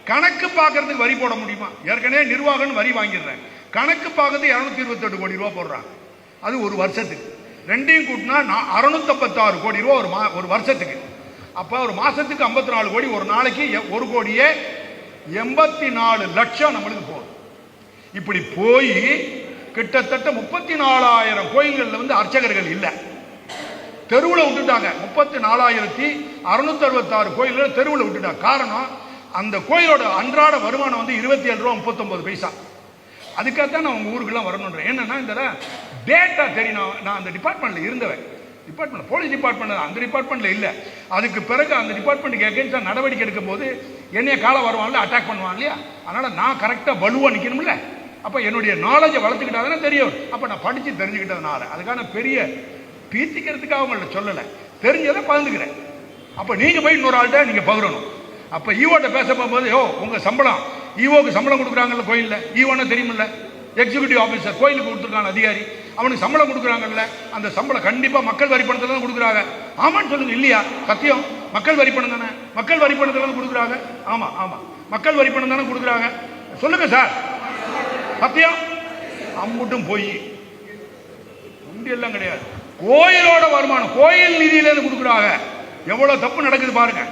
கணக்கு பார்க்கறதுக்கு வரி போட முடியுமா? ஏற்கனவே நிர்வாகம் வரி வாங்கிடுறேன், கணக்கு பார்க்கறது 228 கோடி ரூபா போடுறாங்க. அது ஒரு வருஷத்துக்கு. ரெண்டையும் கூட்டினா 656 கோடி ரூபா ஒரு வருஷத்துக்கு. அப்ப ஒரு மாசத்துக்கு 54 கோடி, ஒரு நாளைக்கு 1,84 லட்சம் நம்மளுக்கு போகும். இப்படி போய் கிட்டத்தட்ட 34,000 கோயில்கள்ல வந்து அர்ச்சகர்கள் இல்லை, தெருவில் விட்டுட்டாங்க. 34,666 கோயில்கள் தெருவில் விட்டுட்டாங்க. காரணம், அந்த கோயிலோட அன்றாட வருமானம் வந்து 27 ரூபா 39 பைசா. அதுக்காகத்தான் நான் உங்க ஊருக்குலாம் வரணுன்றேன். என்னன்னா இந்த டேட்டா தெரியும். நான் அந்த டிபார்ட்மெண்ட்ல இருந்தவன், டிபார்ட்மெண்ட் போலீஸ் டிபார்ட்மெண்ட், அந்த டிபார்ட்மெண்ட்ல இல்ல. அதுக்கு பிறகு அந்த டிபார்ட்மெண்ட்டுக்கு எகென்ஸ்டா நடவடிக்கை எடுக்கும் போது என்னைய கால வருவான்ல, அட்டாக் பண்ணுவான் இல்லையா? அதனால நான் கரெக்டா வலுவா நிக்கணும்ல. அப்ப என்னுடைய நாலேஜை வளர்த்துக்கிட்டாதானே தெரியும். அப்ப நான் படிச்சு தெரிஞ்சுக்கிட்டதுனால அதுக்கான பெரிய பீத்திக்கிறதுக்காக அவங்கள சொல்லல, தெரிஞ்சதை பகிர்ந்துக்கிறேன். அப்ப நீங்க போய் இன்னொரு ஆள்கிட்ட நீங்க பகிரணும். அப்ப ஈவோட்ட பேச போகும்போது, உங்க சம்பளம், ஈவோக்கு சம்பளம் கொடுக்குறாங்கல்ல கோயில்ல, ஈவோன்னு தெரியுமில்ல, எக்ஸிகியூட்டிவ் ஆபீசர் கோயிலுக்கு கொடுத்துருக்கான அதிகாரி, அவனுக்கு சம்பளம் கொடுக்குறாங்கல்ல, அந்த சம்பளம் கண்டிப்பா மக்கள் வரி பணத்துல தான் கொடுக்குறாங்க. ஆமான்னு சொல்லுங்க. இல்லையா? சத்தியம். மக்கள் வரி பணம் தானே, மக்கள் வரி பணத்துல தான் கொடுக்குறாங்க. ஆமா ஆமா, மக்கள் வரி பணம் தானே கொடுக்குறாங்க. சொல்லுங்க சார், சத்தியம். அம்புட்டும் போய் உண்டி எல்லாம் கிடையாது. கோயிலோட வருமானம் கோயில் நிதியில இருந்து கொடுக்குறாங்க. எவ்வளவு தப்பு நடக்குது பாருங்க.